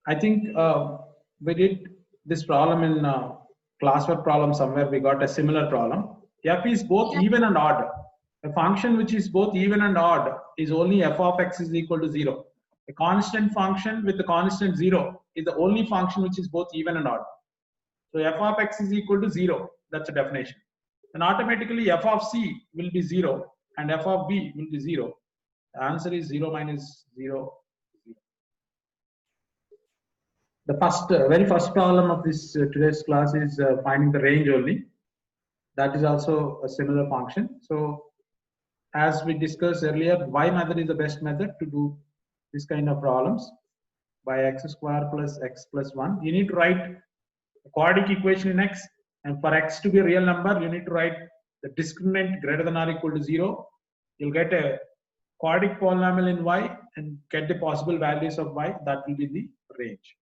I think we did this problem in classwork problem somewhere. We got a similar problem. F is both even and odd. A function which is both even and odd is only f of x is equal to 0. A constant function with the constant 0 is the only function which is both even and odd. So f of x is equal to 0. That's the definition. Then automatically f of c will be 0 and f of b will be 0. The answer is 0 minus 0. The very first problem of this today's class is finding the range only. That is also a similar function. So as we discussed earlier, y method is the best method to do this kind of problems. By x square plus x plus 1, you need to write a quadratic equation in x, and for x to be a real number, you need to write the discriminant greater than or equal to 0. You'll get a quadratic polynomial in y and get the possible values of y. That will be the range.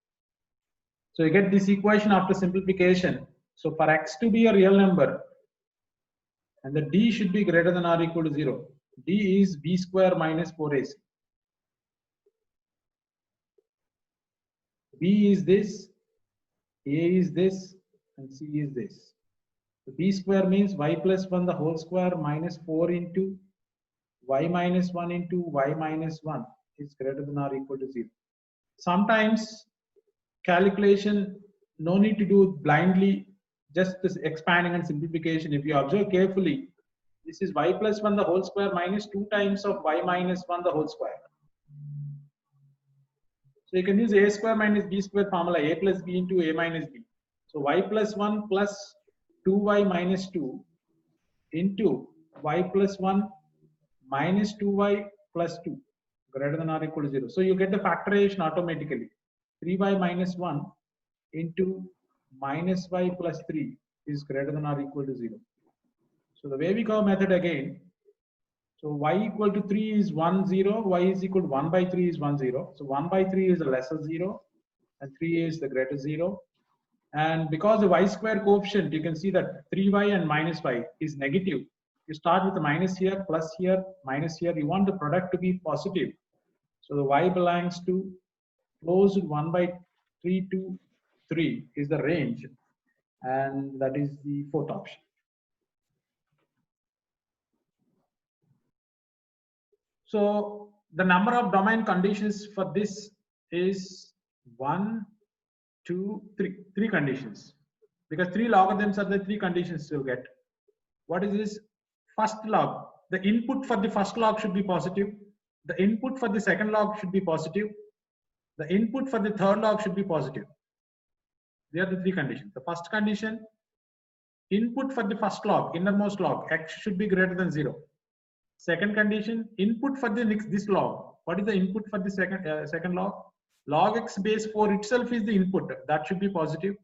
So you get this equation after simplification. So for x to be a real number, and the d should be greater than or equal to 0. D is b square minus 4ac. B is this, A is this, and C is this. So b square means y plus 1 the whole square minus 4 into y minus 1 into y minus 1 is greater than or equal to 0. Sometimes calculation, no need to do blindly, just this expanding and simplification. If you observe carefully, this is y plus 1 the whole square minus 2 times of y minus 1 the whole square. So you can use a square minus b square formula, a plus b into a minus b. So y plus 1 plus 2y minus 2 into y plus 1 minus 2y plus 2 greater than or equal to 0. So you get the factorization automatically. 3y minus 1 into minus y plus 3 is greater than or equal to 0. So the Weyvikov method again. So y equal to 3 is 1, 0. Y is equal to 1 by 3 is 1, 0. So 1 by 3 is the lesser 0 and 3 is the greater 0. And because the y square coefficient, you can see that 3y and minus y is negative. You start with the minus here, plus here, minus here. You want the product to be positive. So the y belongs to closed 1 by 3 to 3 is the range. And that is the fourth option. So the number of domain conditions for this is 1, 2, 3. 3 conditions. Because 3 logarithms are the 3 conditions you'll get. What is this? First log. The input for the first log should be positive. The input for the second log should be positive. The input for the third log should be positive. They are the 3 conditions. The first condition, input for the first log, innermost log, x should be greater than 0. Second condition, input for the next this log. What is the input for the second log? Log x base 4 itself is the input. That should be positive.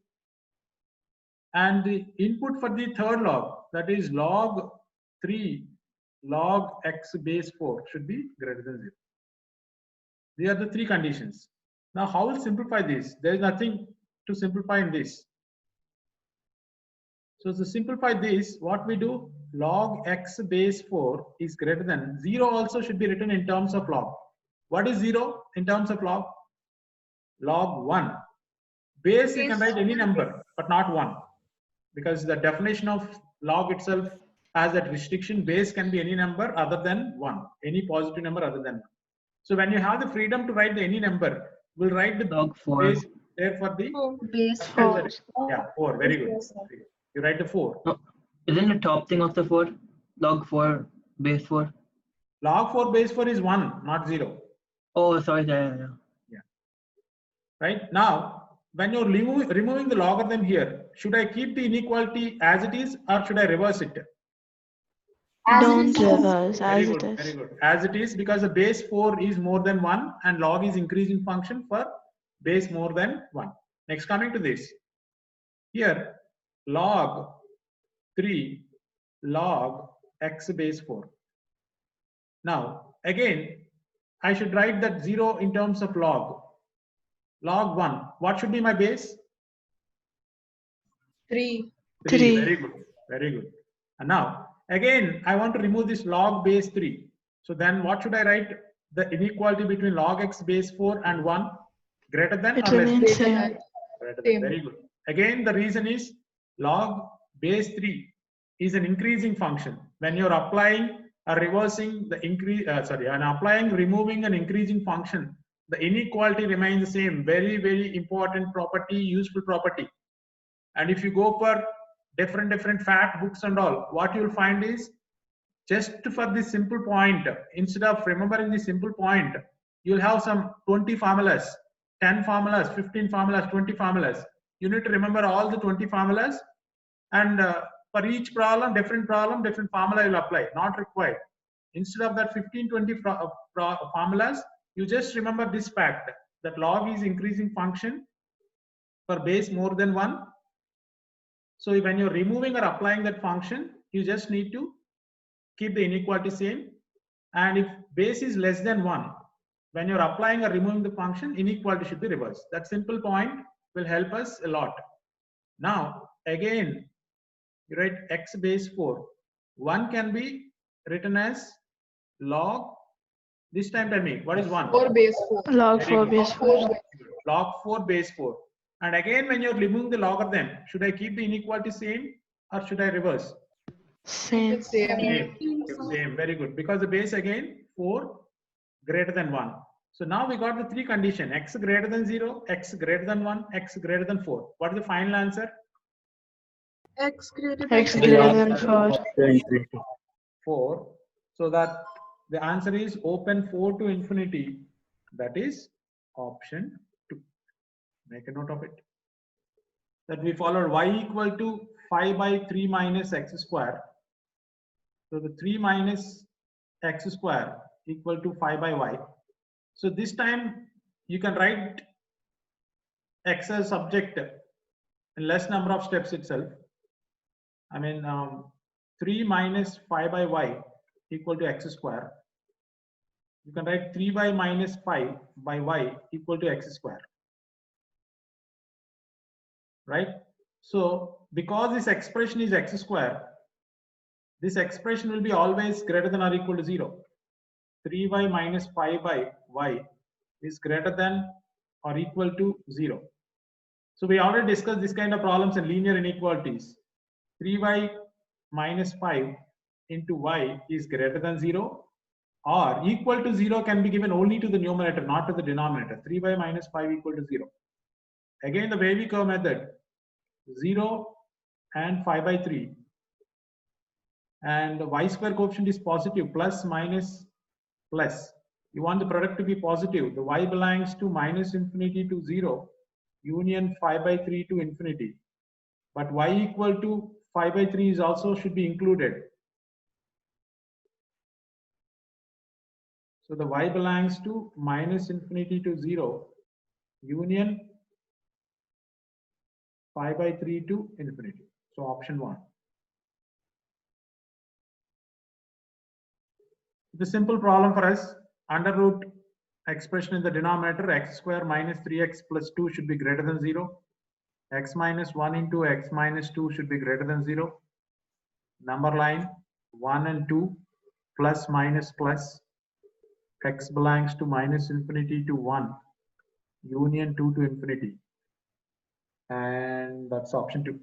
And the input for the third log, that is log 3 log x base 4 should be greater than 0. These are the 3 conditions. Now how will simplify this? There is nothing to simplify in this. So to simplify this, what we do, log x base 4 is greater than 0 also should be written in terms of log. What is 0 in terms of log? Log 1. Base you can write any number but not 1, because the definition of log itself has that restriction. Base can be any number other than 1, any positive number other than 1. So when you have the freedom to write any number, we'll write the log 4 base there for the base 4. Yeah, 4. Very good. You write the 4. No, isn't the top thing of the 4 log 4 base 4? Log 4 base 4 is 1, not 0. Oh, sorry. Yeah. Right now, when you're removing the logarithm here, should I keep the inequality as it is or should I reverse it? Don't reverse, as it is. Very good. As it is, because the base 4 is more than 1 and log is increasing function for base more than 1. Next, coming to this. Here, log 3 log x base 4. Now, again, I should write that 0 in terms of log. Log 1. What should be my base? 3. 3. Very good. Very good. And now, again, I want to remove this log base 3. So then what should I write? The inequality between log x base 4 and 1. Greater than It or less remains than? same. Greater than. Same. Very good. Again, the reason is log base 3 is an increasing function. When you're applying or reversing the increase, and applying, removing an increasing function, the inequality remains the same. Very, very important property, useful property. And if you go for different fat books and all, what you'll find is just for this simple point, instead of remembering the simple point, you'll have some 20 formulas, 10 formulas, 15 formulas, 20 formulas. You need to remember all the 20 formulas, and for each problem, different formula you'll apply, not required. Instead of that 15, 20 formulas, you just remember this fact that log is increasing function for base more than 1. So when you're removing or applying that function, you just need to keep the inequality same. And if base is less than 1, when you're applying or removing the function, inequality should be reversed. That simple point will help us a lot. Now, again, you write x base 4. 1 can be written as log, this time tell me, what is 1? 4 base 4. Log Very 4 good. base 4. Log 4 base 4. And again, when you're removing the logarithm, should I keep the inequality same or should I reverse? Same. Same. Same. Very good. Because the base again 4 greater than 1. So now we got the 3 condition: x greater than 0, x greater than 1, x greater than 4. What is the final answer? X greater X than greater than 4. 4. So that the answer is open 4 to infinity. That is option 2. Make a note of it. That we followed y equal to 5 by 3 minus x square. So the 3 minus x square equal to 5 by y. So this time you can write x as subject in less number of steps itself. I mean 3 minus 5 by y equal to x square. You can write 3 by minus 5 by y equal to x square. Right? So because this expression is x square, this expression will be always greater than or equal to 0. 3y minus 5 by y is greater than or equal to 0. So we already discussed this kind of problems in linear inequalities. 3y minus 5 into y is greater than 0, or equal to 0 can be given only to the numerator, not to the denominator. 3y minus 5 equal to 0. Again, the wavy curve method, 0 and 5 by 3. And the y square coefficient is positive, plus minus plus. You want the product to be positive. The y belongs to minus infinity to 0, union 5 by 3 to infinity. But y equal to 5 by 3 is also should be included. So the y belongs to minus infinity to 0, union 5 by 3 to infinity. So option 1. The simple problem for us, under root expression in the denominator, x square minus 3x plus 2 should be greater than 0. X minus 1 into x minus 2 should be greater than 0. Number line 1 and 2, plus minus plus. X belongs to minus infinity to 1, union 2 to infinity. And that's option 2.